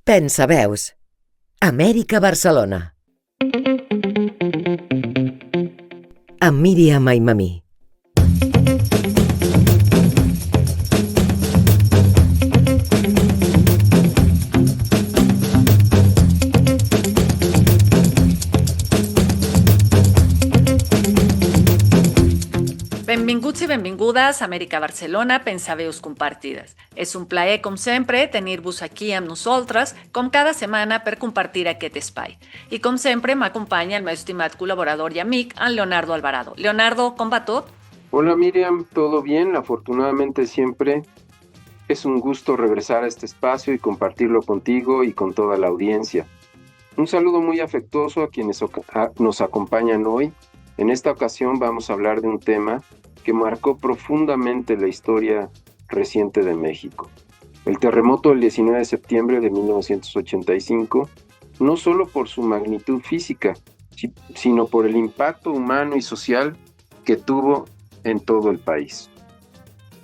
Pensaveus. Amèrica Barcelona. Amb Míriam Aimamí. Benvinguts i benvingudes a Amèrica Barcelona, Pensaveus compartides. És un plaer, com sempre, tenir-vos aquí amb nosaltres, com cada setmana, per compartir aquest espai. I com sempre, m'acompanya el meu estimat col·laborador i amic, en Leonardo Alvarado. Leonardo, com va tot? Hola Miriam, ¿todo bien? Afortunadamente siempre es un gusto regresar a este espacio y compartirlo contigo y con toda la audiencia. Un saludo muy afectuoso a quienes nos acompañan hoy. En esta ocasión vamos a hablar de un tema que marcó profundamente la historia reciente de México. El terremoto del 19 de septiembre de 1985, no solo por su magnitud física, sino por el impacto humano y social que tuvo en todo el país.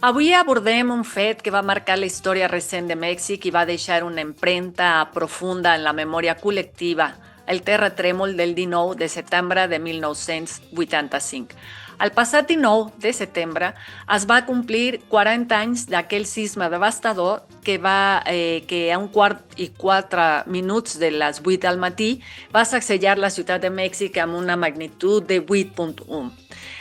Avui abordem un fet que va marcar la història recent de Mèxic i va deixar una empremta profunda en la memòria col·lectiva, el terratrèmol del 19 de setembre de 1985. El passat 19 de setembre es va complir 40 anys d'aquell sisme devastador que a 1:04 de les 8 del matí va sacsejar la ciutat de Mèxic amb una magnitud de 8.1.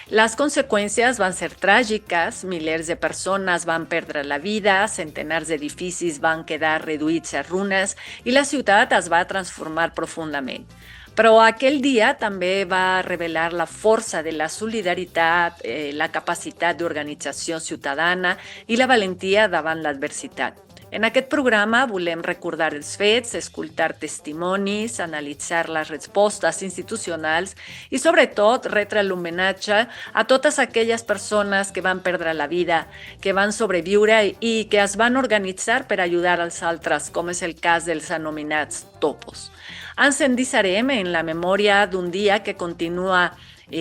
Les conseqüències van ser tràgiques, milers de persones van perdre la vida, centenars d'edificis van quedar reduïts a runes i la ciutat es va transformar profundament. Però aquell dia també va revelar la força de la solidaritat, la capacitat d'organització ciutadana i la valentia davant l'adversitat. En aquest programa volem recordar els fets, escoltar testimonis, analitzar les respostes institucionals i, sobretot, retre l'homenatge a totes aquelles persones que van perdre la vida, que van sobreviure i que es van organitzar per ajudar als altres, com és el cas dels anomenats topos. Ens endissarem en la memòria d'un dia que continua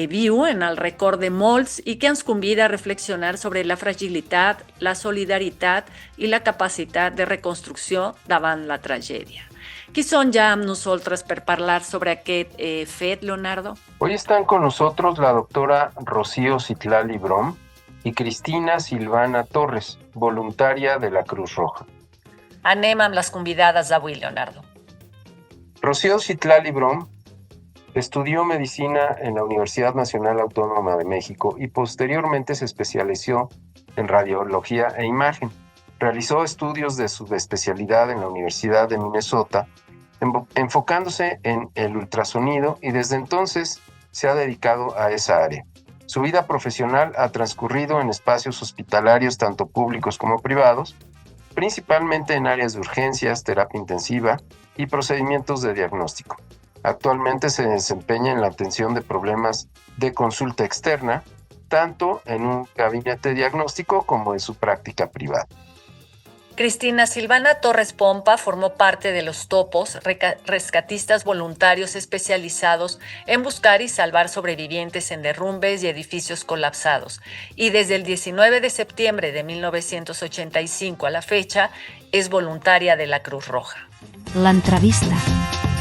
viu en el record de molts i que ens convida a reflexionar sobre la fragilitat, la solidaritat i la capacitat de reconstrucció davant la tragèdia. Qui són ja amb nosaltres per parlar sobre aquest fet, Leonardo? Hoy están con nosotros la doctora Rocío Citlali Brom y Cristina Silvana Torres, voluntaria de la Cruz Roja. Anem amb les convidades d'avui, Leonardo. Rocío Citlali Brom estudió medicina en la Universidad Nacional Autónoma de México y posteriormente se especializó en radiología e imagen. Realizó estudios de subespecialidad en la Universidad de Minnesota, enfocándose en el ultrasonido, y desde entonces se ha dedicado a esa área. Su vida profesional ha transcurrido en espacios hospitalarios tanto públicos como privados, principalmente en áreas de urgencias, terapia intensiva y procedimientos de diagnóstico. Actualmente se desempeña en la atención de problemas de consulta externa, tanto en un gabinete diagnóstico como en su práctica privada. Cristina Silvana Torres Pompa formó parte de los topos, rescatistas voluntarios especializados en buscar y salvar sobrevivientes en derrumbes y edificios colapsados. Y desde el 19 de septiembre de 1985 a la fecha, es voluntaria de la Cruz Roja. L'entrevista.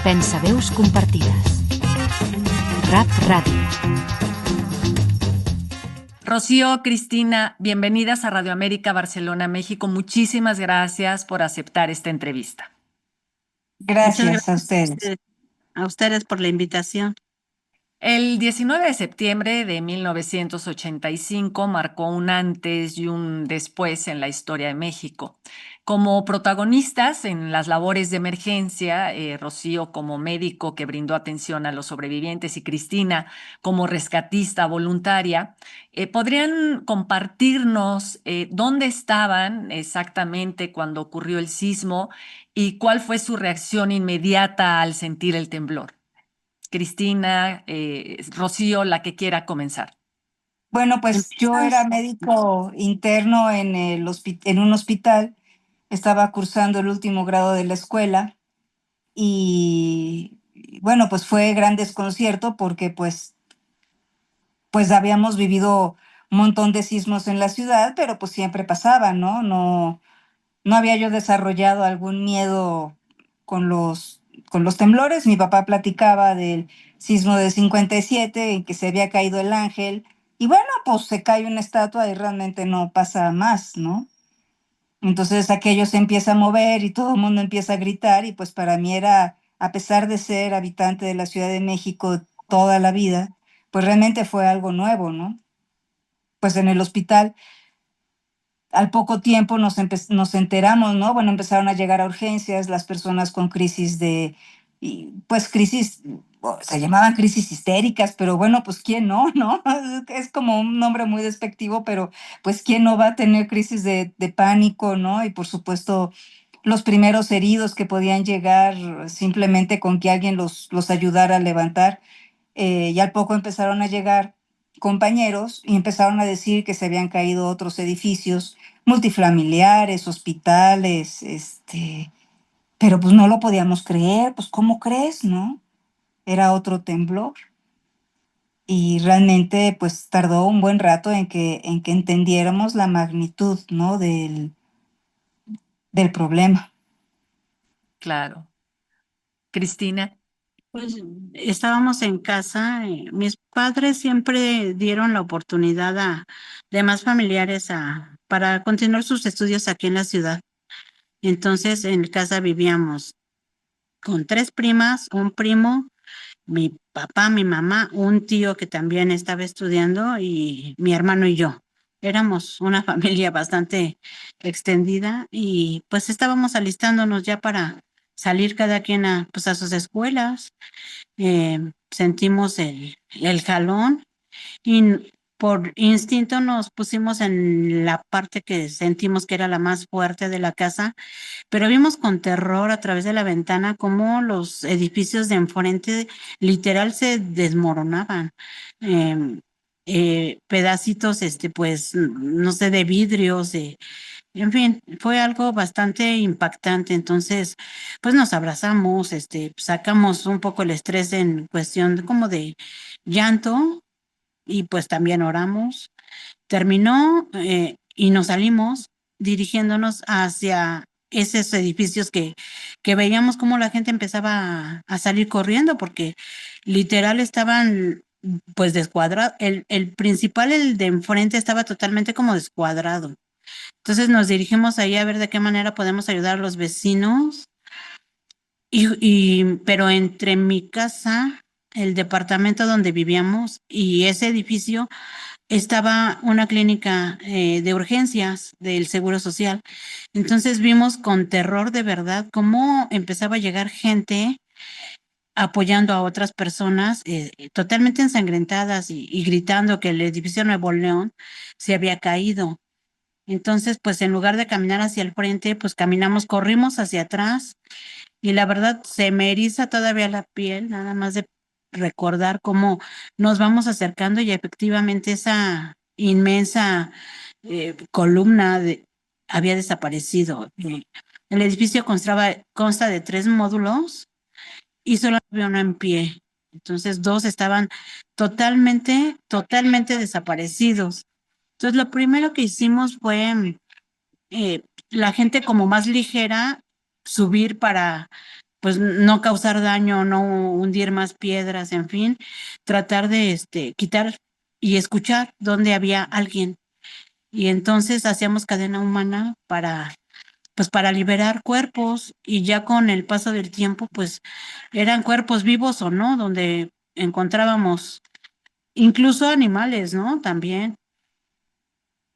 Pensaveus compartides. RAP Radio. Rocío, Cristina, bienvenidas a Radio América Barcelona, México. Muchísimas gracias por aceptar esta entrevista. Gracias a ustedes. A ustedes por la invitación. El 19 de septiembre de 1985 marcó un antes y un después en la historia de México. Como protagonistas en las labores de emergencia, Rocío como médico que brindó atención a los sobrevivientes y Cristina como rescatista voluntaria, ¿podrían compartirnos dónde estaban exactamente cuando ocurrió el sismo y cuál fue su reacción inmediata al sentir el temblor? Cristina, Rocío, la que quiera comenzar. Bueno, pues yo era médico interno en un hospital. Estaba cursando el último grado de la escuela y bueno, pues fue gran desconcierto porque pues habíamos vivido un montón de sismos en la ciudad, pero pues siempre pasaba, ¿no? No había yo desarrollado algún miedo con los temblores. Mi papá platicaba del sismo de 57 en que se había caído el ángel. Y bueno, pues se cae una estatua y realmente no pasa más, ¿no? Entonces aquello se empieza a mover y todo el mundo empieza a gritar y pues para mí era, a pesar de ser habitante de la Ciudad de México toda la vida, pues realmente fue algo nuevo, ¿no? Pues en el hospital al poco tiempo nos enteramos, ¿no? Bueno, empezaron a llegar a urgencias las personas con crisis pues crisis, se llamaban crisis histéricas, pero bueno, pues ¿quién no, no? Es como un nombre muy despectivo, pero pues ¿quién no va a tener crisis de pánico, ¿no? Y por supuesto, los primeros heridos que podían llegar simplemente con que alguien los ayudara a levantar, y al poco empezaron a llegar compañeros y empezaron a decir que se habían caído otros edificios multifamiliares, hospitales, pero pues no lo podíamos creer, pues ¿cómo crees, no? Era otro temblor y realmente pues tardó un buen rato en que entendiéramos la magnitud, ¿no? Del problema. Claro. Cristina. Pues estábamos en casa, mis padres siempre dieron la oportunidad a demás familiares para continuar sus estudios aquí en la ciudad. Entonces en casa vivíamos con 3 primas, un primo, mi papá, mi mamá, un tío que también estaba estudiando y mi hermano y yo. Éramos una familia bastante extendida y pues estábamos alistándonos ya para salir cada quien pues a sus escuelas. Sentimos el jalón y por instinto nos pusimos en la parte que sentimos que era la más fuerte de la casa, pero vimos con terror a través de la ventana cómo los edificios de enfrente literal se desmoronaban. Em, Pedacitos, pues, no sé, de vidrios, en fin, fue algo bastante impactante. Entonces, pues nos abrazamos, sacamos un poco el estrés en cuestión como de llanto y pues también oramos. Terminó y nos salimos dirigiéndonos hacia esos edificios que veíamos como la gente empezaba a salir corriendo porque literal estaban pues descuadrados. El principal, el de enfrente, estaba totalmente como descuadrado. Entonces nos dirigimos ahí a ver de qué manera podemos ayudar a los vecinos. Pero entre mi casa, el departamento donde vivíamos y ese edificio estaba una clínica de urgencias del Seguro Social. Entonces vimos con terror de verdad cómo empezaba a llegar gente apoyando a otras personas totalmente ensangrentadas y gritando que el edificio Nuevo León se había caído. Entonces, pues en lugar de caminar hacia el frente, pues corrimos hacia atrás y la verdad se me eriza todavía la piel, nada más de recordar cómo nos vamos acercando y efectivamente esa inmensa columna había desaparecido. El edificio consta de 3 módulos y solo había uno en pie. Entonces 2 estaban totalmente desaparecidos. Entonces lo primero que hicimos fue la gente como más ligera subir para pues no causar daño, no hundir más piedras, en fin, tratar de quitar y escuchar dónde había alguien. Y entonces hacíamos cadena humana para liberar cuerpos y ya con el paso del tiempo, pues eran cuerpos vivos o no, donde encontrábamos incluso animales, ¿no? También.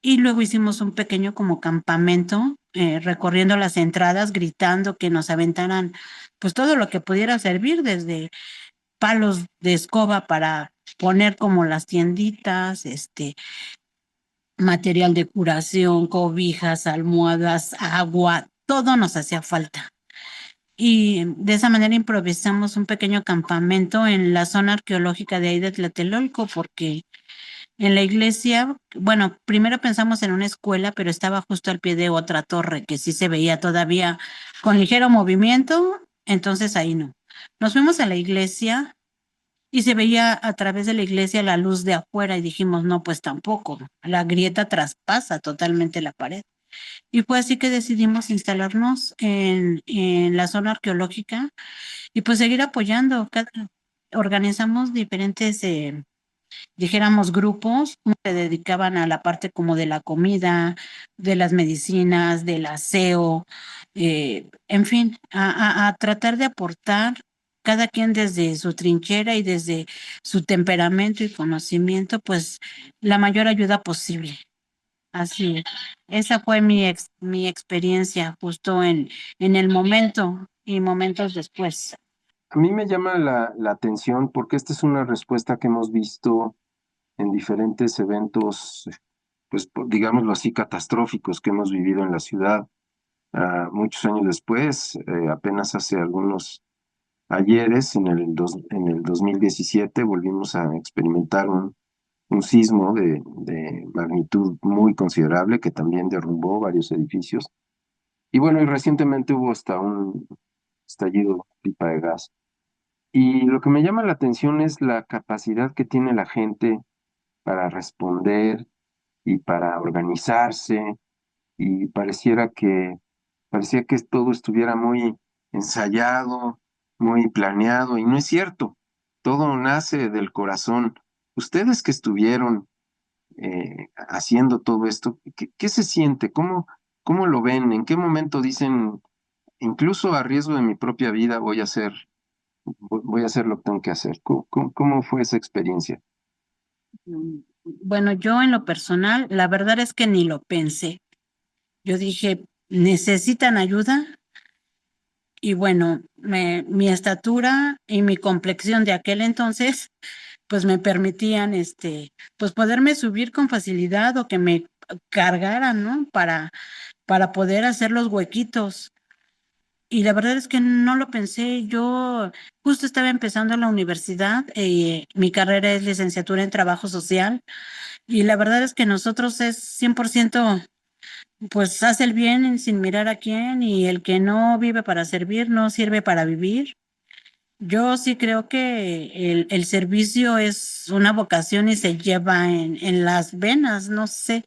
Y luego hicimos un pequeño como campamento, recorriendo las entradas, gritando que nos aventaran pues todo lo que pudiera servir, desde palos de escoba para poner como las tienditas, material de curación, cobijas, almohadas, agua, todo nos hacía falta. Y de esa manera improvisamos un pequeño campamento en la zona arqueológica de ahí de Tlatelolco, porque en la iglesia, bueno, primero pensamos en una escuela, pero estaba justo al pie de otra torre que sí se veía todavía con ligero movimiento, entonces ahí no. Nos fuimos a la iglesia y se veía a través de la iglesia la luz de afuera y dijimos, no, pues tampoco, la grieta traspasa totalmente la pared. Y fue así que decidimos instalarnos en la zona arqueológica y pues seguir apoyando. Organizamos diferentes, dijéramos, grupos, unos se dedicaban a la parte como de la comida, de las medicinas, del aseo, en fin, a tratar de aportar cada quien desde su trinchera y desde su temperamento y conocimiento, pues la mayor ayuda posible. Así es. Esa fue mi experiencia justo en el momento y momentos después. A mí me llama la atención porque esta es una respuesta que hemos visto en diferentes eventos, pues digámoslo así, catastróficos que hemos vivido en la ciudad. Muchos años después, apenas hace algunos ayeres, en el 2017, volvimos a experimentar un sismo de magnitud muy considerable que también derrumbó varios edificios. Y bueno, y recientemente hubo hasta un estallido de pipa de gas. Y lo que me llama la atención es la capacidad que tiene la gente para responder y para organizarse, y parecía que todo estuviera muy ensayado, muy planeado, y no es cierto. Todo nace del corazón. Ustedes que estuvieron haciendo todo esto, ¿qué se siente? ¿Cómo lo ven? ¿En qué momento dicen, incluso a riesgo de mi propia vida, voy a hacer lo que tengo que hacer? ¿Cómo fue esa experiencia? Bueno, yo en lo personal, la verdad es que ni lo pensé. Yo dije, ¿necesitan ayuda? Y bueno, mi estatura y mi complexión de aquel entonces, pues me permitían, pues poderme subir con facilidad o que me cargaran, ¿no? Para poder hacer los huequitos. Y la verdad es que no lo pensé. Yo justo estaba empezando la universidad, mi carrera es licenciatura en trabajo social. Y la verdad es que nosotros es 100%, pues hace el bien sin mirar a quién, y el que no vive para servir no sirve para vivir. Yo sí creo que el servicio es una vocación y se lleva en las venas, no sé.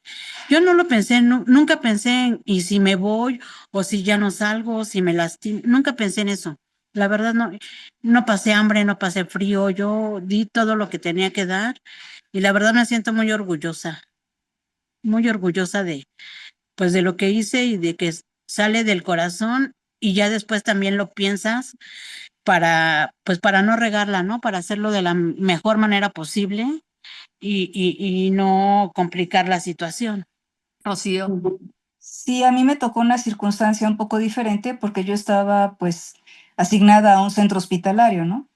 Yo no lo pensé, nunca pensé en y si me voy o si ya no salgo, o si me lastimo, nunca pensé en eso. La verdad no pasé hambre, no pasé frío, yo di todo lo que tenía que dar y la verdad me siento muy orgullosa pues de lo que hice y de que sale del corazón y ya después también lo piensas pues para no regarla, ¿no? Para hacerlo de la mejor manera posible y no complicar la situación. Rocío. Sí, a mí me tocó una circunstancia un poco diferente porque yo estaba pues asignada a un centro hospitalario, ¿no?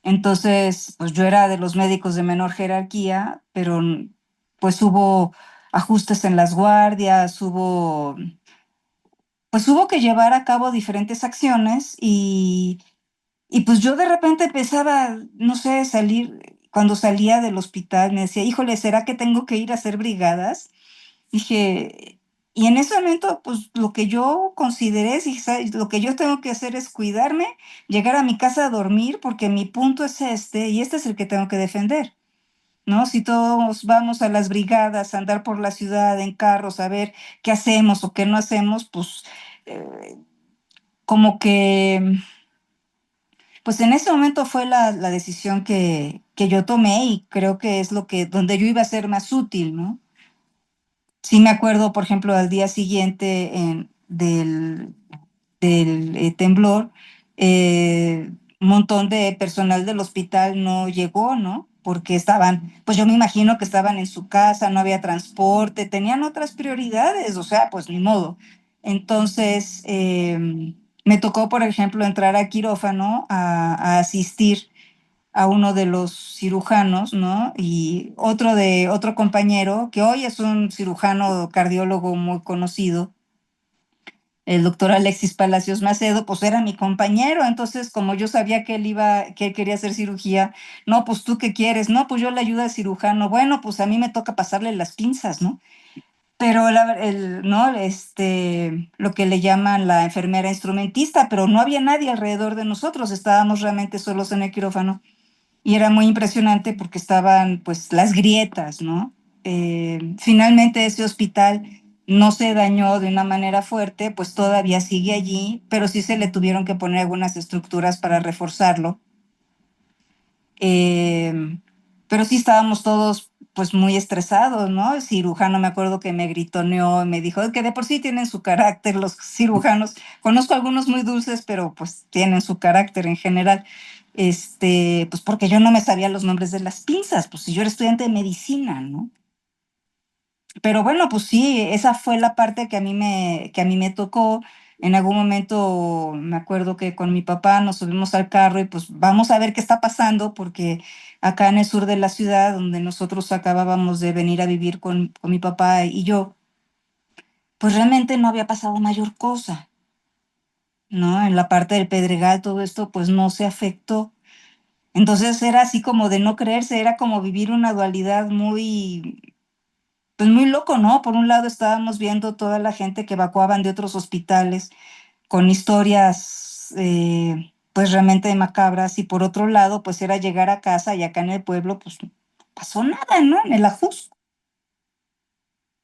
Entonces, pues yo era de los médicos de menor jerarquía, pero pues hubo ajustes en las guardias, pues hubo que llevar a cabo diferentes acciones y pues yo de repente empezaba, no sé, cuando salía del hospital me decía, híjole, ¿será que tengo que ir a hacer brigadas? Dije, y en ese momento, pues lo que yo consideré, dije, "¿Sabes? Lo que yo tengo que hacer es cuidarme, llegar a mi casa a dormir, porque mi punto es este, y este es el que tengo que defender, ¿no? Si todos vamos a las brigadas, a andar por la ciudad en carros, a ver qué hacemos o qué no hacemos, pues eh, como que, pues en ese momento fue la decisión que yo tomé y creo que es donde yo iba a ser más útil, ¿no? Sí me acuerdo, por ejemplo, al día siguiente del temblor, un montón de personal del hospital no llegó, ¿no? Porque estaban, pues yo me imagino que estaban en su casa, no había transporte, tenían otras prioridades, o sea, pues ni modo. Entonces, me tocó, por ejemplo, entrar a quirófano a asistir a uno de los cirujanos, ¿no? Y otro compañero, que hoy es un cirujano cardiólogo muy conocido, el doctor Alexis Palacios Macedo, pues era mi compañero. Entonces, como yo sabía que él quería hacer cirugía, no, pues tú qué quieres, no, pues yo le ayudo al cirujano, bueno, pues a mí me toca pasarle las pinzas, ¿no? Pero ¿no? Lo que le llaman la enfermera instrumentista, pero no había nadie alrededor de nosotros, estábamos realmente solos en el quirófano. Y era muy impresionante porque estaban pues las grietas, ¿no? Finalmente ese hospital no se dañó de una manera fuerte, pues todavía sigue allí, pero sí se le tuvieron que poner algunas estructuras para reforzarlo. Eh, pero sí estábamos todos pues muy estresados, ¿no? El cirujano me acuerdo que me gritoneó, me dijo que de por sí tienen su carácter los cirujanos. Conozco algunos muy dulces, pero pues tienen su carácter en general. Pues porque yo no me sabía los nombres de las pinzas, pues si yo era estudiante de medicina, ¿no? Pero bueno, pues sí, esa fue la parte que a mí me tocó. En algún momento me acuerdo que con mi papá nos subimos al carro y pues vamos a ver qué está pasando, porque acá en el sur de la ciudad, donde nosotros acabábamos de venir a vivir con mi papá y yo, pues realmente no había pasado mayor cosa, ¿no? En la parte del Pedregal todo esto pues no se afectó. Entonces era así como de no creerse, era como vivir una dualidad muy, pues muy loco, ¿no? Por un lado estábamos viendo toda la gente que evacuaban de otros hospitales con historias pues realmente macabras, y por otro lado pues era llegar a casa y acá en el pueblo pues no pasó nada, ¿no? En el Ajusco.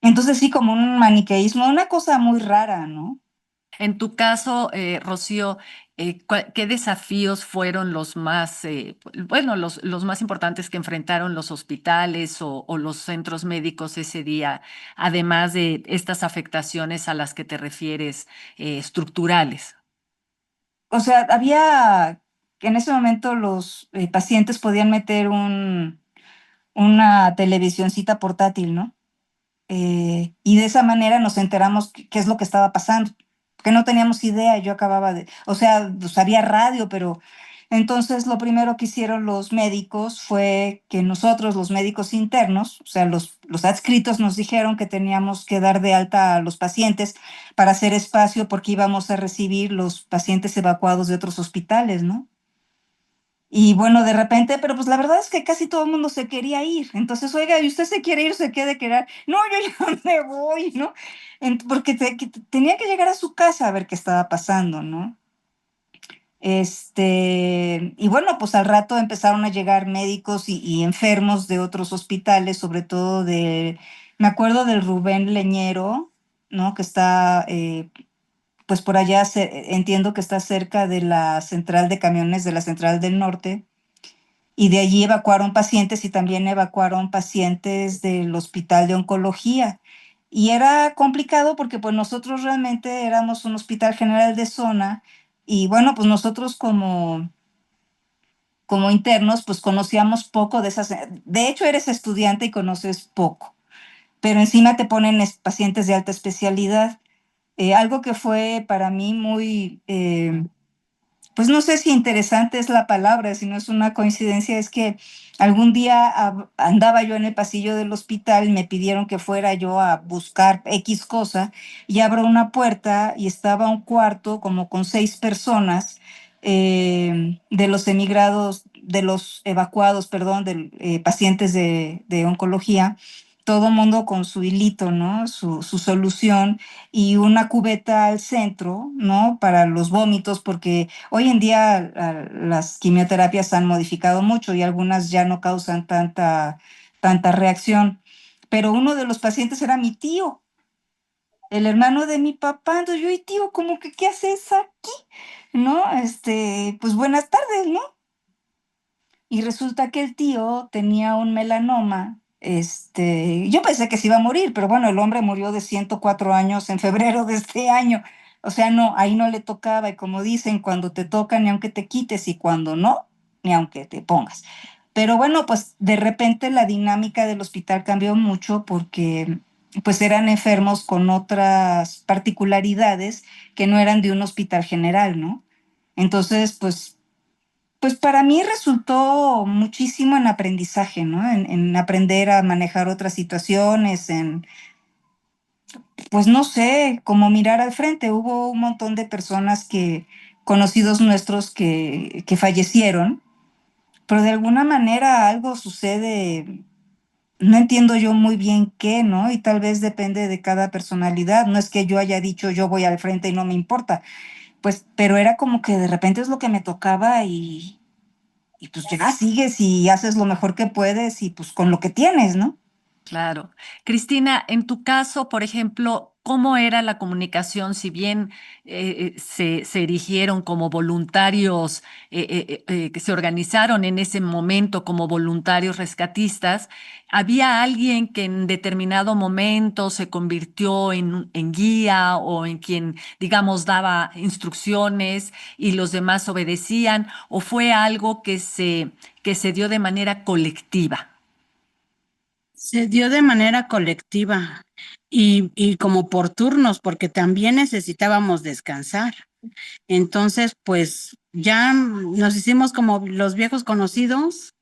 Entonces sí, como un maniqueísmo, una cosa muy rara, ¿no? En tu caso, Rocío, ¿qué desafíos fueron los más, bueno, los más importantes que enfrentaron los hospitales o los centros médicos ese día, además de estas afectaciones a las que te refieres, estructurales? O sea, había que en ese momento los pacientes podían meter una televisioncita portátil, ¿no? Y de esa manera nos enteramos qué es lo que estaba pasando, que no teníamos idea. Yo acababa de, o sea, pues había radio, pero entonces lo primero que hicieron los médicos fue que nosotros, los médicos internos, o sea, los adscritos, nos dijeron que teníamos que dar de alta a los pacientes para hacer espacio, porque íbamos a recibir los pacientes evacuados de otros hospitales, ¿no? Y bueno, de repente, pero pues la verdad es que casi todo el mundo se quería ir. Entonces, oiga, ¿y usted se quiere ir, se quiere quedar? No, yo ya me voy, ¿no? Porque tenía que llegar a su casa a ver qué estaba pasando, ¿no? Y bueno, pues al rato empezaron a llegar médicos y enfermos de otros hospitales, sobre todo me acuerdo del Rubén Leñero, ¿no? Que está, pues por allá, entiendo que está cerca de la central de camiones de la Central del Norte, y de allí evacuaron pacientes y también evacuaron pacientes del Hospital de Oncología. Y era complicado porque pues nosotros realmente éramos un hospital general de zona, y bueno, pues nosotros como internos pues conocíamos poco de esas. De hecho, eres estudiante y conoces poco, pero encima te ponen pacientes de alta especialidad. Algo que fue para mí muy, pues no sé si interesante es la palabra, si no es una coincidencia, es que algún día andaba yo en el pasillo del hospital, me pidieron que fuera yo a buscar X cosa, y abro una puerta y estaba un cuarto como con 6 personas, de los emigrados, de los evacuados, perdón, de pacientes de oncología, todo mundo con su hilito, ¿no? Su solución, y una cubeta al centro, ¿no? Para los vómitos, porque hoy en día las quimioterapias han modificado mucho y algunas ya no causan tanta reacción. Pero uno de los pacientes era mi tío, el hermano de mi papá. Entonces yo, y tío, ¿cómo que qué haces aquí? ¿No? Pues buenas tardes, ¿no? Y resulta que el tío tenía un melanoma. Yo pensé que se iba a morir, pero bueno, el hombre murió de 104 años en febrero de este año. O sea, no, ahí no le tocaba. Y como dicen, cuando te toca, ni aunque te quites, y cuando no, ni aunque te pongas. Pero bueno, pues de repente la dinámica del hospital cambió mucho, porque pues eran enfermos con otras particularidades que no eran de un hospital general, ¿no? Entonces, pues para mí resultó muchísimo en aprendizaje, ¿no? En aprender a manejar otras situaciones, pues no sé, como mirar al frente. Hubo un montón de personas conocidos nuestros que fallecieron, pero de alguna manera algo sucede, no entiendo yo muy bien qué, ¿no? Y tal vez depende de cada personalidad. No es que yo haya dicho yo voy al frente y no me importa, pues, pero era como que de repente es lo que me tocaba, y pues ya sigues y haces lo mejor que puedes y pues con lo que tienes, ¿no? Claro. Cristina, en tu caso, por ejemplo, ¿cómo era la comunicación? Si bien se erigieron como voluntarios, que se organizaron en ese momento como voluntarios rescatistas, ¿había alguien que en determinado momento se convirtió en guía o en quien, digamos, daba instrucciones y los demás obedecían? ¿O fue algo que se dio de manera colectiva? Se dio de manera colectiva y como por turnos, porque también necesitábamos descansar. Entonces, pues ya nos hicimos como los viejos conocidos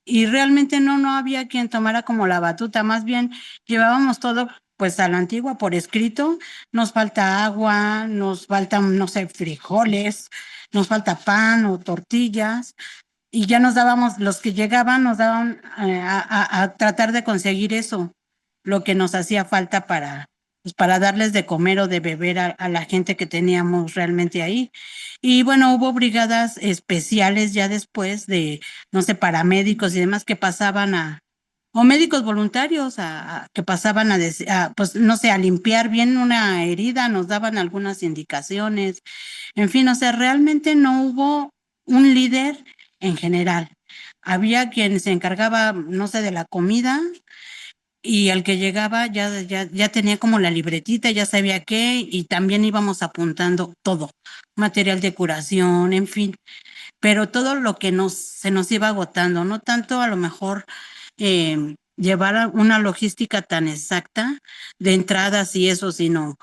y realmente no había quien tomara como la batuta, más bien llevábamos todo pues a la antigua por escrito, nos falta agua, nos faltan, no sé, frijoles, nos falta pan o tortillas, y ya nos dábamos, los que llegaban nos daban a tratar de conseguir eso, lo que nos hacía falta pues, para darles de comer o de beber a la gente que teníamos realmente ahí. Y bueno, hubo brigadas especiales ya después de, no sé, paramédicos y demás que pasaban o médicos voluntarios que pasaban pues no sé, a limpiar bien una herida, nos daban algunas indicaciones. En fin, o sea, realmente no hubo un líder en general. Había quien se encargaba, no sé, de la comida y al que llegaba ya tenía como la libretita, ya sabía qué, y también íbamos apuntando todo, material de curación, en fin, pero todo lo que se nos iba agotando, no tanto a lo mejor llevar una logística tan exacta de entradas y eso, sino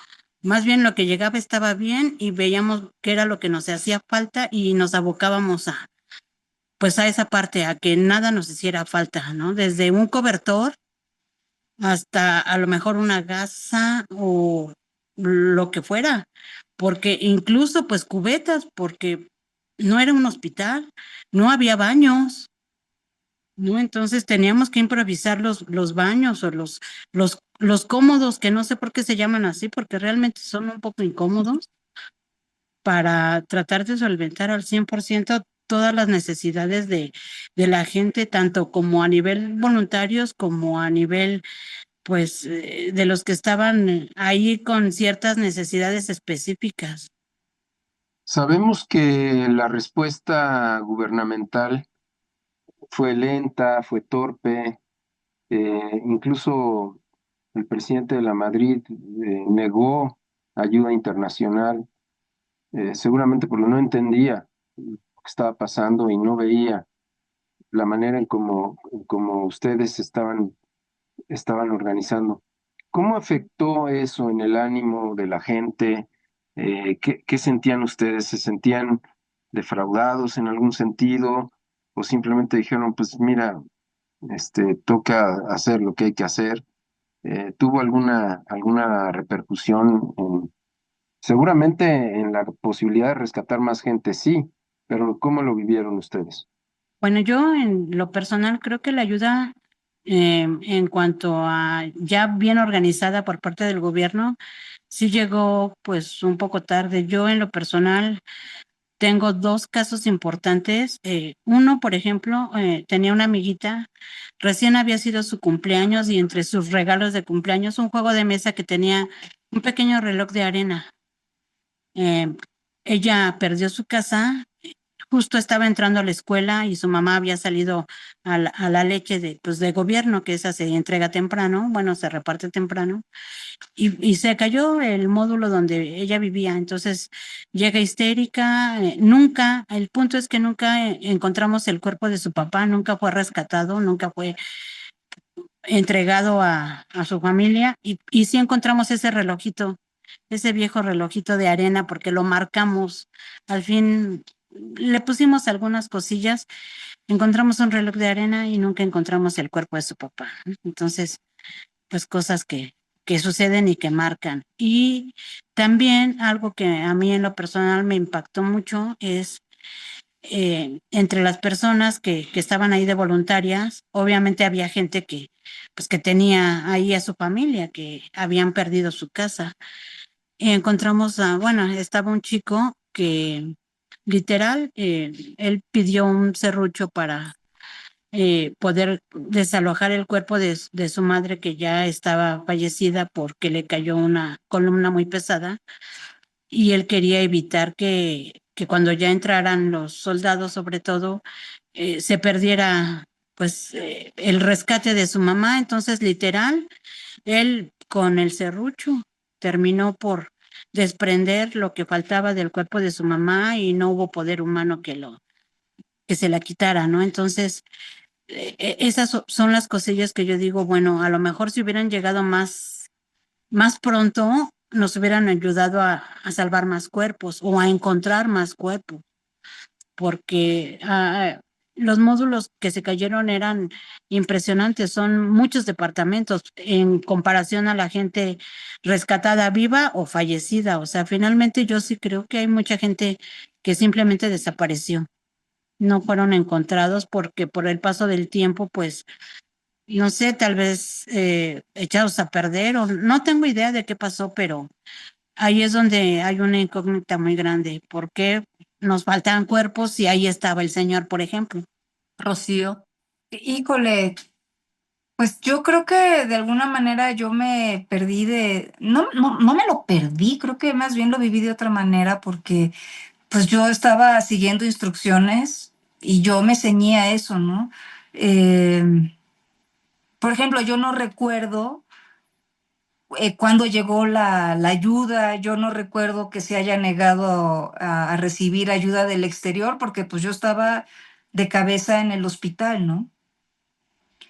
más bien lo que llegaba estaba bien y veíamos qué era lo que nos hacía falta y nos abocábamos pues a esa parte, a que nada nos hiciera falta, ¿no? Desde un cobertor hasta a lo mejor una gasa o lo que fuera, porque incluso pues cubetas, porque no era un hospital, no había baños, ¿no? Entonces teníamos que improvisar los baños o los cómodos, que no sé por qué se llaman así, porque realmente son un poco incómodos, para tratar de solventar al 100% todas las necesidades de la gente, tanto como a nivel voluntarios como a nivel pues de los que estaban ahí con ciertas necesidades específicas. Sabemos que la respuesta gubernamental fue lenta, fue torpe, incluso el presidente de la Madrid negó ayuda internacional, seguramente porque no entendía lo que estaba pasando y no veía la manera en como ustedes estaban organizando. ¿Cómo afectó eso en el ánimo de la gente? ¿Qué sentían ustedes? ¿Se sentían defraudados en algún sentido? ¿O simplemente dijeron, pues mira, toca hacer lo que hay que hacer? ¿Tuvo alguna repercusión seguramente en la posibilidad de rescatar más gente? Sí, pero ¿cómo lo vivieron ustedes? Bueno, yo en lo personal creo que la ayuda en cuanto a ya bien organizada por parte del gobierno, sí llegó pues un poco tarde. Yo en lo personal tengo dos casos importantes. Uno, por ejemplo, tenía una amiguita, recién había sido su cumpleaños y entre sus regalos de cumpleaños un juego de mesa que tenía un pequeño reloj de arena. Eh, Ella perdió su casa, justo estaba entrando a la escuela y su mamá había salido a la leche pues de gobierno, que esa se entrega temprano, bueno, se reparte temprano, y se cayó el módulo donde ella vivía. Entonces llega histérica, el punto es que nunca encontramos el cuerpo de su papá, nunca fue rescatado, nunca fue entregado a su familia, y sí encontramos ese relojito, ese viejo relojito de arena, porque lo marcamos. Al fin le pusimos algunas cosillas, encontramos un reloj de arena y nunca encontramos el cuerpo de su papá, ¿no? Entonces, pues cosas que suceden y que marcan. Y también algo que a mí en lo personal me impactó mucho es entre las personas que estaban ahí de voluntarias, obviamente había gente pues que tenía ahí a su familia, que habían perdido su casa. Y encontramos, bueno, estaba un chico que literal, él pidió un serrucho para poder desalojar el cuerpo de su madre, que ya estaba fallecida porque le cayó una columna muy pesada, y él quería evitar que cuando ya entraran los soldados, sobre todo, se perdiera pues el rescate de su mamá. Entonces, literal, él con el serrucho terminó por desprender lo que faltaba del cuerpo de su mamá, y no hubo poder humano que se la quitara, ¿no? Entonces, esas son las cosillas que yo digo, bueno, a lo mejor si hubieran llegado más pronto, nos hubieran ayudado a salvar más cuerpos o a encontrar más cuerpos, porque los módulos que se cayeron eran impresionantes, son muchos departamentos en comparación a la gente rescatada viva o fallecida. O sea, finalmente yo sí creo que hay mucha gente que simplemente desapareció, no fueron encontrados porque por el paso del tiempo, pues, no sé, tal vez echados a perder, o no tengo idea de qué pasó, pero ahí es donde hay una incógnita muy grande. ¿Por qué nos faltan cuerpos y ahí estaba el señor, por ejemplo? Rocío. Híjole, pues yo creo que de alguna manera yo me perdí no me lo perdí, creo que más bien lo viví de otra manera porque pues yo estaba siguiendo instrucciones y yo me ceñía a eso, ¿no? Por ejemplo, yo no recuerdo cuándo llegó la ayuda, yo no recuerdo que se haya negado a recibir ayuda del exterior porque pues yo estaba de cabeza en el hospital, ¿no?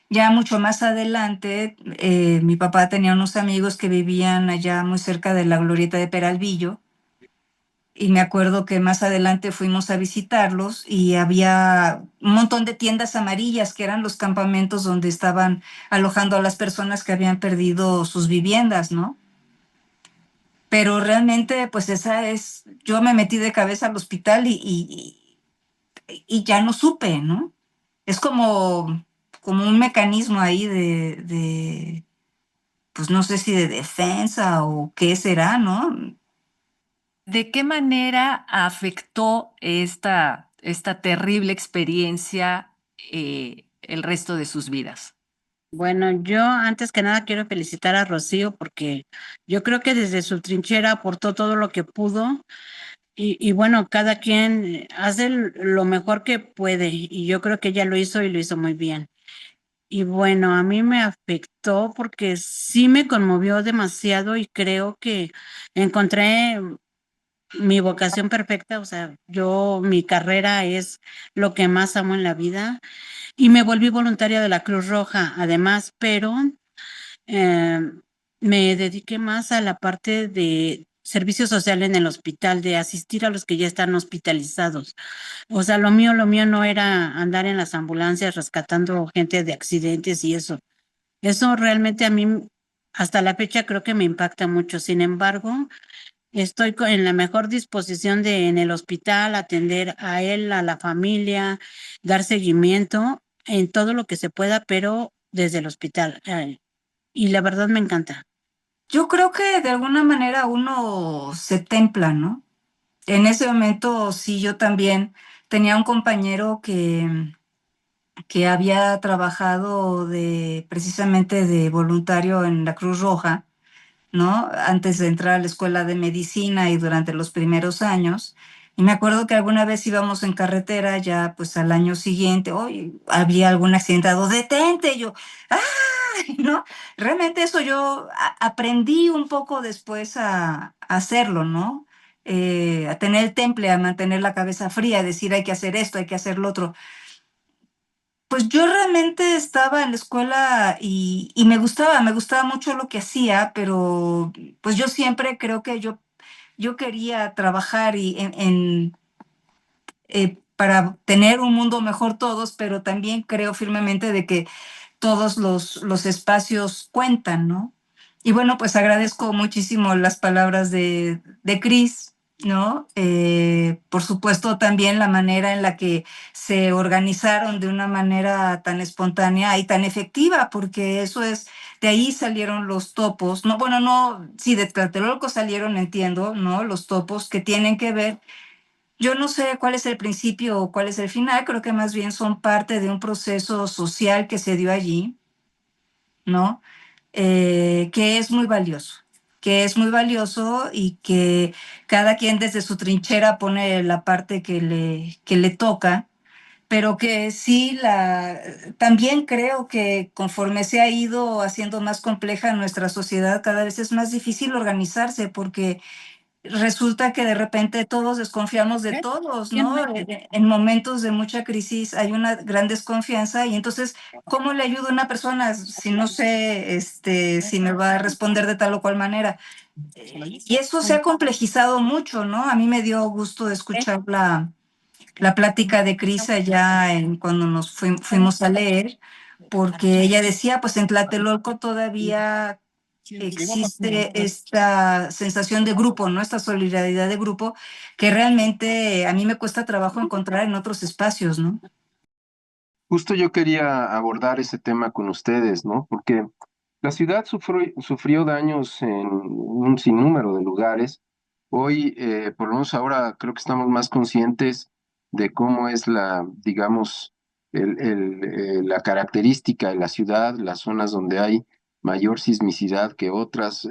Ya mucho más adelante, mi papá tenía unos amigos que vivían allá muy cerca de la Glorieta de Peralvillo, y me acuerdo que más adelante fuimos a visitarlos y había un montón de tiendas amarillas que eran los campamentos donde estaban alojando a las personas que habían perdido sus viviendas, ¿no? Pero realmente, pues yo me metí de cabeza al hospital y ya no supe, ¿no? Es como un mecanismo ahí pues no sé si de defensa o qué será, ¿no? ¿De qué manera afectó esta terrible experiencia el resto de sus vidas? Bueno, yo antes que nada quiero felicitar a Rocío porque yo creo que desde su trinchera aportó todo lo que pudo, y bueno, cada quien hace lo mejor que puede, y yo creo que ella lo hizo y lo hizo muy bien. Y bueno, a mí me afectó porque sí me conmovió demasiado, y creo que encontré mi vocación perfecta. O sea, mi carrera es lo que más amo en la vida, y me volví voluntaria de la Cruz Roja, además, pero eh, me dediqué más a la parte de servicio social en el hospital, de asistir a los que ya están hospitalizados. O sea, lo mío no era andar en las ambulancias rescatando gente de accidentes y eso. Eso realmente a mí, hasta la fecha, creo que me impacta mucho. Sin embargo, estoy en la mejor disposición de en el hospital atender a él, a la familia, dar seguimiento en todo lo que se pueda, pero desde el hospital. Y la verdad me encanta. Yo creo que de alguna manera uno se templa, ¿no? En ese momento sí, yo también tenía un compañero que había trabajado precisamente de voluntario en la Cruz Roja, ¿no? Antes de entrar a la escuela de medicina y durante los primeros años. Y me acuerdo que alguna vez íbamos en carretera, ya pues al año siguiente, hoy había algún accidentado, detente, y yo, ¡ay! ¿No? Realmente eso yo aprendí un poco después a hacerlo, ¿no? A tener el temple, a mantener la cabeza fría, a decir hay que hacer esto, hay que hacer lo otro. Pues yo realmente estaba en la escuela y me gustaba mucho lo que hacía, pero pues yo siempre creo que yo quería trabajar para tener un mundo mejor todos, pero también creo firmemente de que todos los espacios cuentan, ¿no? Y bueno, pues agradezco muchísimo las palabras de Cris, ¿no? Por supuesto, también la manera en la que se organizaron de una manera tan espontánea y tan efectiva, porque de ahí salieron los topos, no, bueno, no, sí, de Tlatelolco salieron, entiendo, ¿no? Los topos que tienen que ver Yo no sé cuál es el principio o cuál es el final, creo que más bien son parte de un proceso social que se dio allí, ¿no? Que es muy valioso, y que cada quien desde su trinchera pone la parte que le toca, pero que sí, también creo que conforme se ha ido haciendo más compleja nuestra sociedad, cada vez es más difícil organizarse porque resulta que de repente todos desconfiamos de todos, ¿no? En momentos de mucha crisis hay una gran desconfianza y entonces, ¿cómo le ayudo a una persona si no sé, si me va a responder de tal o cual manera? Y eso se ha complejizado mucho, ¿no? A mí me dio gusto escuchar la plática de Cris allá cuando fuimos a leer, porque ella decía, pues en Tlatelolco todavía existe esta sensación de grupo, ¿no? Esta solidaridad de grupo que realmente a mí me cuesta trabajo encontrar en otros espacios, ¿no? Justo yo quería abordar ese tema con ustedes, ¿no? Porque la ciudad sufrió daños en un sinnúmero de lugares. Hoy, por lo menos ahora, creo que estamos más conscientes de cómo es digamos, la característica de la ciudad, las zonas donde hay mayor sismicidad que otras,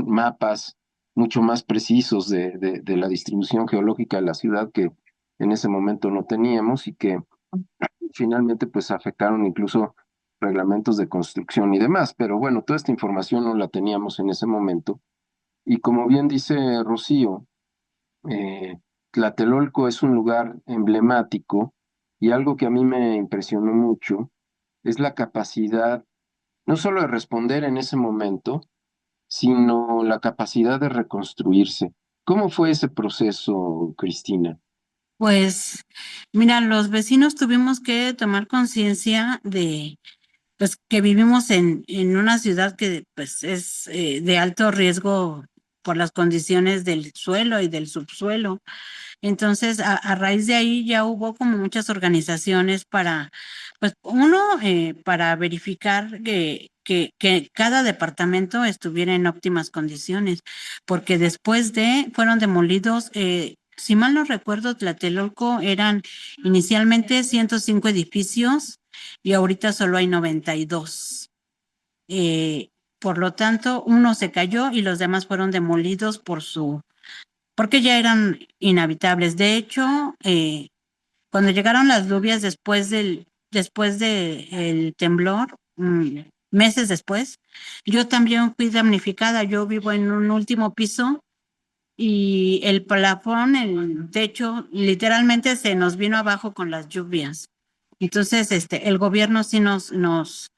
mapas mucho más precisos de la distribución geológica de la ciudad que en ese momento no teníamos y que finalmente pues afectaron incluso reglamentos de construcción y demás, pero bueno, toda esta información no la teníamos en ese momento. Y como bien dice Rocío, Tlatelolco es un lugar emblemático y algo que a mí me impresionó mucho es la capacidad no solo de responder en ese momento, sino la capacidad de reconstruirse. ¿Cómo fue ese proceso, Cristina? Pues, mira, los vecinos tuvimos que tomar conciencia de, pues, que vivimos en una ciudad que, pues, es de alto riesgo por las condiciones del suelo y del subsuelo. Entonces, a raíz de ahí ya hubo como muchas organizaciones para, pues, uno, para verificar que cada departamento estuviera en óptimas condiciones, porque fueron demolidos, si mal no recuerdo, Tlatelolco eran inicialmente 105 edificios y ahorita solo hay 92. Eh, por lo tanto, uno se cayó y los demás fueron demolidos porque ya eran inhabitables. De hecho, cuando llegaron las lluvias después del temblor, meses después, yo también fui damnificada. Yo vivo en un último piso y el plafón, el techo, literalmente se nos vino abajo con las lluvias. Entonces, el gobierno sí nos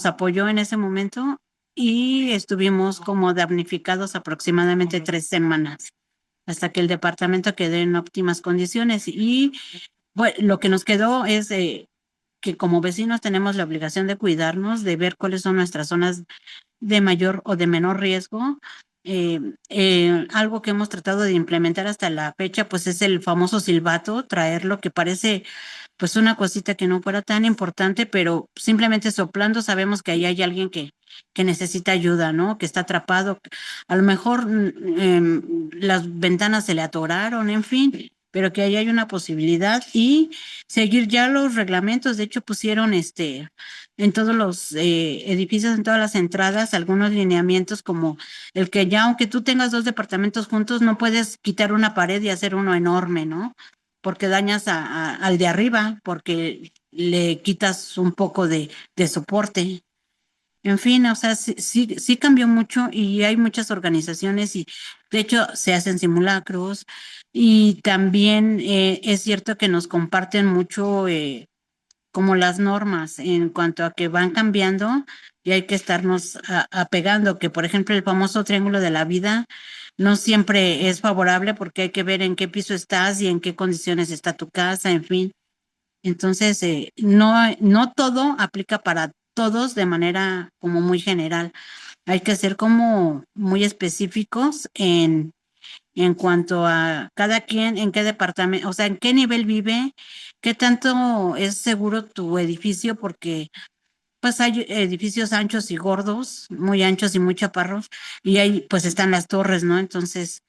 apoyó en ese momento y estuvimos como damnificados aproximadamente 3 semanas hasta que el departamento quedó en óptimas condiciones. Y bueno, lo que nos quedó es que como vecinos tenemos la obligación de cuidarnos, de ver cuáles son nuestras zonas de mayor o de menor riesgo. Algo que hemos tratado de implementar hasta la fecha, pues es el famoso silbato, traerlo, que parece pues una cosita que no fuera tan importante, pero simplemente soplando sabemos que ahí hay alguien que necesita ayuda, ¿no? Que está atrapado. A lo mejor las ventanas se le atoraron, en fin, pero que ahí hay una posibilidad y seguir ya los reglamentos. De hecho, pusieron en todos los edificios, en todas las entradas, algunos lineamientos como el que ya aunque tú tengas 2 departamentos juntos, no puedes quitar una pared y hacer uno enorme, ¿no? Porque dañas al de arriba, porque le quitas un poco de soporte. En fin, o sea, sí cambió mucho y hay muchas organizaciones y de hecho se hacen simulacros y también es cierto que nos comparten mucho como las normas en cuanto a que van cambiando y hay que estarnos apegando, que por ejemplo el famoso triángulo de la vida no siempre es favorable porque hay que ver en qué piso estás y en qué condiciones está tu casa, en fin. Entonces, no todo aplica para todos de manera como muy general. Hay que ser como muy específicos en cuanto a cada quien, en qué departamento, o sea, en qué nivel vive, qué tanto es seguro tu edificio, porque pues hay edificios anchos y gordos, muy anchos y muy chaparros, y ahí pues están las torres, ¿no? Entonces,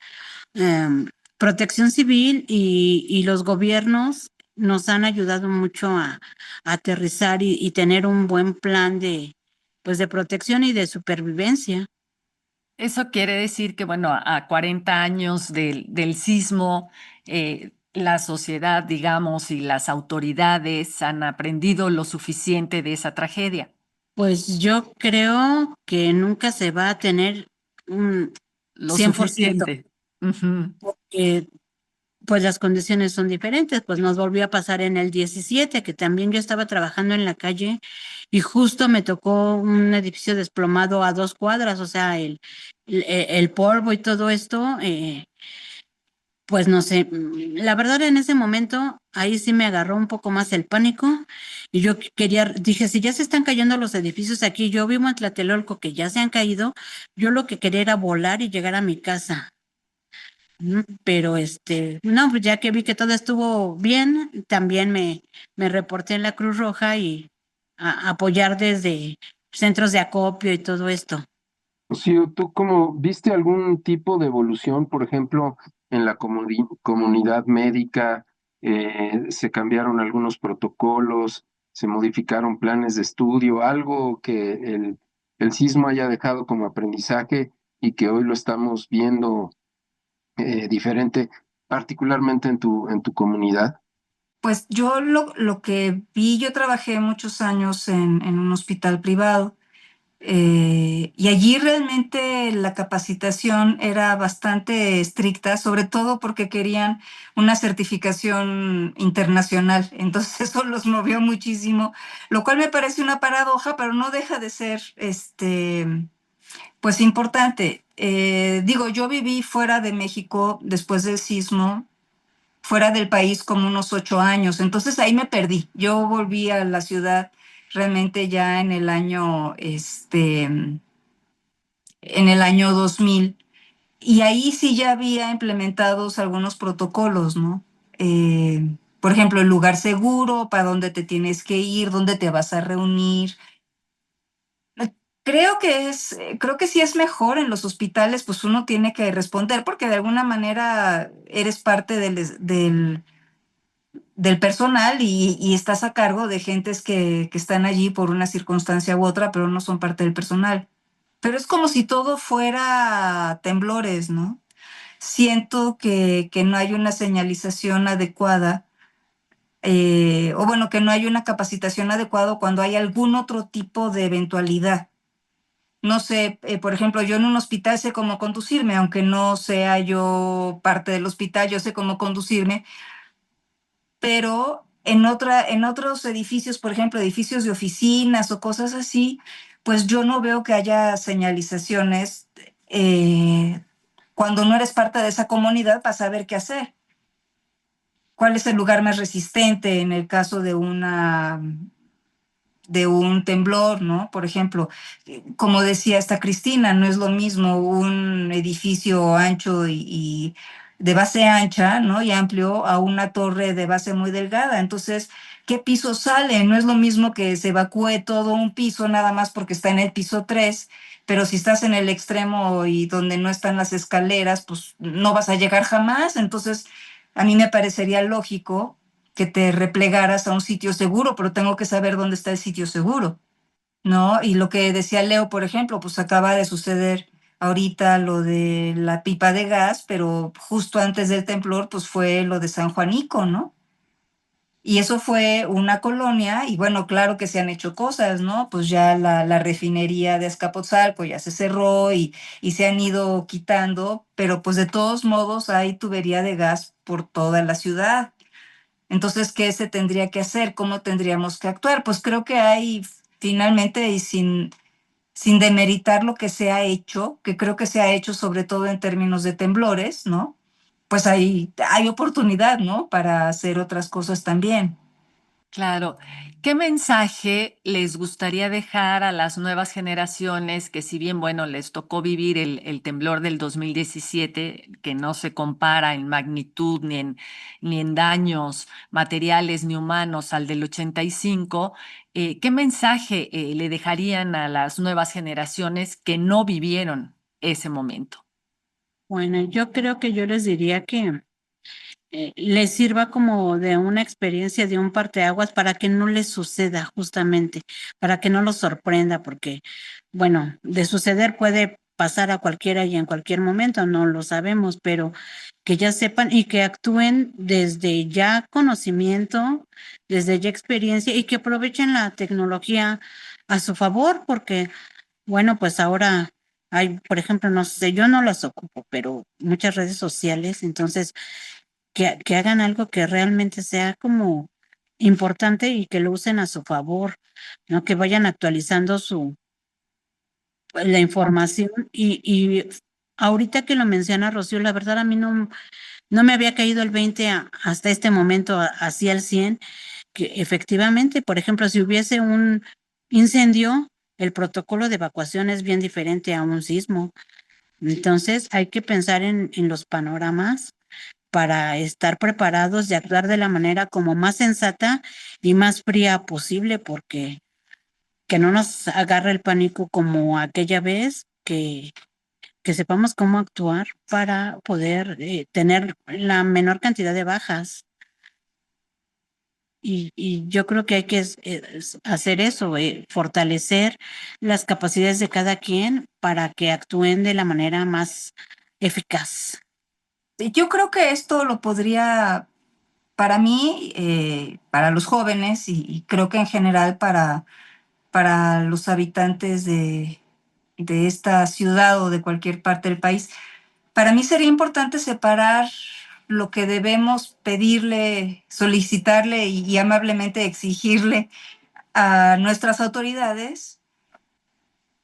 Protección Civil y los gobiernos nos han ayudado mucho a aterrizar y tener un buen plan pues de protección y de supervivencia. Eso quiere decir que, bueno, a 40 años del sismo, la sociedad, digamos, y las autoridades han aprendido lo suficiente de esa tragedia. Pues yo creo que nunca se va a tener un Lo 100%, suficiente. Ujú. porque pues las condiciones son diferentes. Pues nos volvió a pasar en el 17, que también yo estaba trabajando en la calle y justo me tocó un edificio desplomado a 2 cuadras, o sea, el polvo y todo esto, pues no sé, la verdad en ese momento ahí sí me agarró un poco más el pánico y yo dije, si ya se están cayendo los edificios aquí, yo vivo en Tlatelolco que ya se han caído, yo lo que quería era volar y llegar a mi casa. Pero no, pues ya que vi que todo estuvo bien, también me reporté en la Cruz Roja y a apoyar desde centros de acopio y todo esto. Sí, ¿tú cómo viste algún tipo de evolución, por ejemplo, en la comunidad médica? ¿Se cambiaron algunos protocolos? ¿Se modificaron planes de estudio? Algo que el sismo haya dejado como aprendizaje y que hoy lo estamos viendo diferente, particularmente en tu comunidad. Pues yo lo que vi, yo trabajé muchos años en un hospital privado. Y allí realmente la capacitación era bastante estricta, sobre todo porque querían una certificación internacional. Entonces eso los movió muchísimo, lo cual me parece una paradoja, pero no deja de ser pues importante. Digo, yo viví fuera de México después del sismo, fuera del país como unos 8 años. Entonces ahí me perdí. Yo volví a la ciudad realmente ya en el año 2000. Y ahí sí ya había implementados algunos protocolos, ¿no? Por ejemplo, el lugar seguro, para dónde te tienes que ir, dónde te vas a reunir. Creo que sí es mejor en los hospitales, pues uno tiene que responder porque de alguna manera eres parte del personal y estás a cargo de gentes que están allí por una circunstancia u otra, pero no son parte del personal. Pero es como si todo fuera temblores, ¿no? Siento que no hay una señalización adecuada, o bueno, que no hay una capacitación adecuada cuando hay algún otro tipo de eventualidad. No sé, por ejemplo, yo en un hospital sé cómo conducirme, aunque no sea yo parte del hospital, yo sé cómo conducirme, pero en otros edificios, por ejemplo, edificios de oficinas o cosas así, pues yo no veo que haya señalizaciones cuando no eres parte de esa comunidad para saber qué hacer. ¿Cuál es el lugar más resistente en el caso de un temblor, ¿no? Por ejemplo, como decía esta Cristina, no es lo mismo un edificio ancho y de base ancha, ¿no? Y amplio a una torre de base muy delgada. Entonces, ¿qué piso sale? No es lo mismo que se evacúe todo un piso nada más porque está en el piso 3, pero si estás en el extremo y donde no están las escaleras, pues no vas a llegar jamás. Entonces, a mí me parecería lógico que te replegaras a un sitio seguro, pero tengo que saber dónde está el sitio seguro, ¿no? Y lo que decía Leo, por ejemplo, pues acaba de suceder ahorita lo de la pipa de gas, pero justo antes del temblor, pues fue lo de San Juanico, ¿no? Y eso fue una colonia, y bueno, claro que se han hecho cosas, ¿no? Pues ya la refinería de Azcapotzalco ya se cerró y se han ido quitando, pero pues de todos modos hay tubería de gas por toda la ciudad. Entonces, ¿qué se tendría que hacer? ¿Cómo tendríamos que actuar? Pues creo que hay finalmente, y sin demeritar lo que se ha hecho, que creo que se ha hecho sobre todo en términos de temblores, ¿no? Pues hay oportunidad, ¿no? Para hacer otras cosas también. Claro. ¿Qué mensaje les gustaría dejar a las nuevas generaciones que si bien, bueno, les tocó vivir el temblor del 2017, que no se compara en magnitud ni en daños materiales ni humanos al del 85, qué mensaje le dejarían a las nuevas generaciones que no vivieron ese momento? Bueno, yo creo que yo les diría que les sirva como de una experiencia, de un parteaguas para que no les suceda justamente, para que no los sorprenda, porque, bueno, de suceder puede pasar a cualquiera y en cualquier momento, no lo sabemos, pero que ya sepan y que actúen desde ya conocimiento, desde ya experiencia y que aprovechen la tecnología a su favor, porque, bueno, pues ahora hay, por ejemplo, no sé, yo no las ocupo, pero muchas redes sociales, entonces que hagan algo que realmente sea como importante y que lo usen a su favor, ¿no? Que vayan actualizando la información y ahorita que lo menciona Rocío, la verdad a mí no me había caído el 20 hasta este momento así al 100 que efectivamente, por ejemplo, si hubiese un incendio, el protocolo de evacuación es bien diferente a un sismo. Entonces hay que pensar en los panoramas para estar preparados y actuar de la manera como más sensata y más fría posible, porque que no nos agarre el pánico como aquella vez, que sepamos cómo actuar para poder tener la menor cantidad de bajas. Y yo creo que hay que hacer eso, fortalecer las capacidades de cada quien para que actúen de la manera más eficaz. Yo creo que esto lo podría, para mí, para los jóvenes y creo que en general para los habitantes de esta ciudad o de cualquier parte del país, para mí sería importante separar lo que debemos pedirle, solicitarle y amablemente exigirle a nuestras autoridades.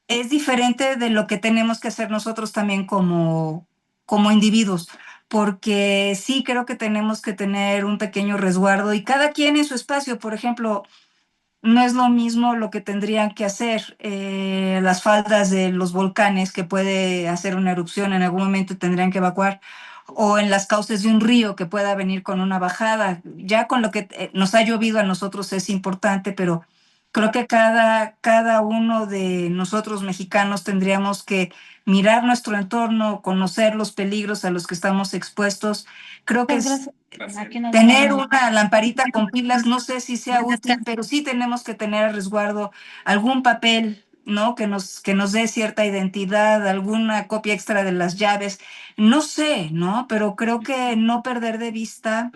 Es diferente de lo que tenemos que hacer nosotros también como individuos, porque sí creo que tenemos que tener un pequeño resguardo y cada quien en su espacio. Por ejemplo, no es lo mismo lo que tendrían que hacer las faldas de los volcanes, que puede hacer una erupción, en algún momento tendrían que evacuar, o en las cauces de un río que pueda venir con una bajada. Ya con lo que nos ha llovido a nosotros es importante, pero creo que cada uno de nosotros mexicanos tendríamos que mirar nuestro entorno, conocer los peligros a los que estamos expuestos. Creo que es tener una lamparita con pilas, no sé si sea útil, pero sí tenemos que tener a resguardo algún papel, ¿no? Que nos dé cierta identidad, alguna copia extra de las llaves, no sé, ¿no? Pero creo que no perder de vista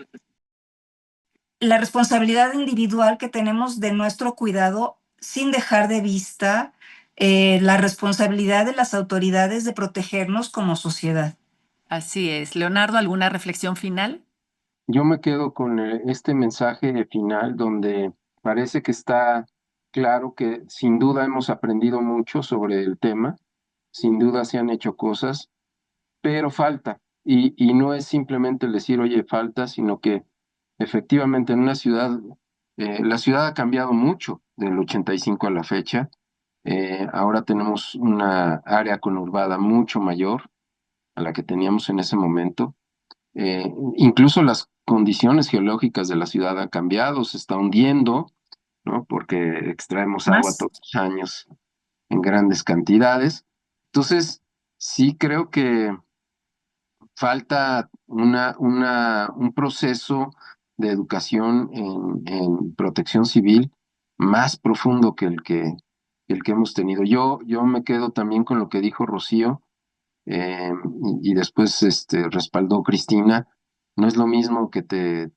la responsabilidad individual que tenemos de nuestro cuidado sin dejar de vista la responsabilidad de las autoridades de protegernos como sociedad. Así es. Leonardo, ¿alguna reflexión final? Yo me quedo con este mensaje final donde parece que está claro que sin duda hemos aprendido mucho sobre el tema, sin duda se han hecho cosas, pero falta. Y no es simplemente el decir, oye, falta, sino que efectivamente en una ciudad, la ciudad ha cambiado mucho del 85 a la fecha. Ahora tenemos una área conurbada mucho mayor a la que teníamos en ese momento. Incluso las condiciones geológicas de la ciudad han cambiado, se está hundiendo, ¿no? Porque extraemos agua todos los años en grandes cantidades. Entonces, sí creo que falta un proceso de educación en protección civil más profundo que el que hemos tenido. Yo me quedo también con lo que dijo Rocío, y después respaldó Cristina. No es lo mismo que te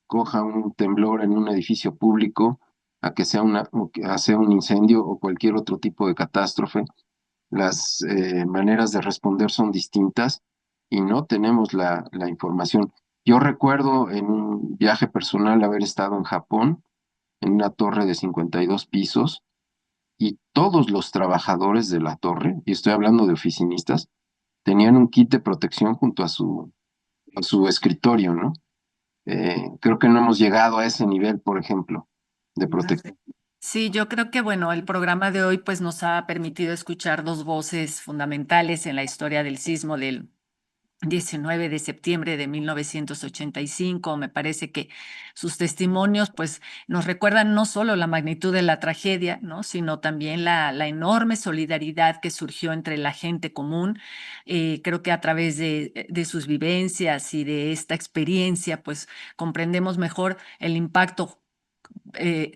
coja un temblor en un edificio público a que sea o que sea un incendio o cualquier otro tipo de catástrofe. Las maneras de responder son distintas y no tenemos la información. Yo recuerdo en un viaje personal haber estado en Japón, en una torre de 52 pisos, y todos los trabajadores de la torre, y estoy hablando de oficinistas, tenían un kit de protección junto a su escritorio, ¿no? Creo que no hemos llegado a ese nivel, por ejemplo, de protección. Sí, yo creo que bueno, el programa de hoy pues nos ha permitido escuchar dos voces fundamentales en la historia del sismo del 19 de septiembre de 1985. Me parece que sus testimonios pues, nos recuerdan no solo la magnitud de la tragedia, ¿no? Sino también la enorme solidaridad que surgió entre la gente común. Creo que a través de sus vivencias y de esta experiencia, pues comprendemos mejor el impacto,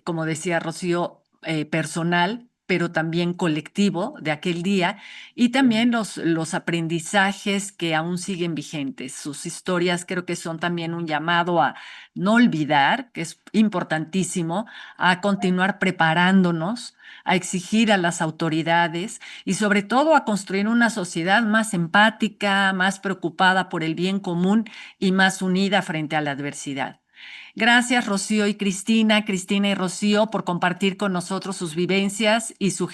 como decía Rocío, personal, pero también colectivo de aquel día, y también los aprendizajes que aún siguen vigentes. Sus historias creo que son también un llamado a no olvidar, que es importantísimo, a continuar preparándonos, a exigir a las autoridades y sobre todo a construir una sociedad más empática, más preocupada por el bien común y más unida frente a la adversidad. Gracias, Rocío y Cristina, Cristina y Rocío, por compartir con nosotros sus vivencias y su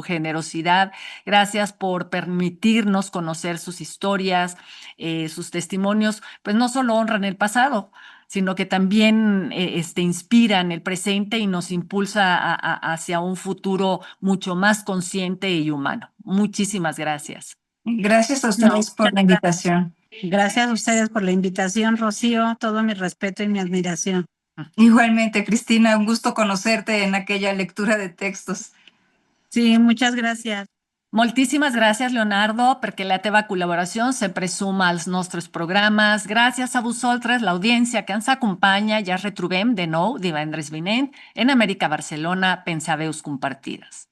generosidad. Gracias por permitirnos conocer sus historias, sus testimonios, pues no solo honran el pasado, sino que también inspiran el presente y nos impulsa hacia un futuro mucho más consciente y humano. Muchísimas gracias. Gracias a ustedes por la invitación. Gracias a ustedes por la invitación, Rocío. Todo mi respeto y mi admiración. Igualmente, Cristina, un gusto conocerte en aquella lectura de textos. Sí, muchas gracias. Moltíssimes gràcies, Leonardo, perquè la teva col·laboració sempre suma als nostres programes. Gràcies a vosaltres, l'audiència que ens acompanya. Ja es retrobem de nou divendres vinent en Amèrica Barcelona, Pensaveus Compartides.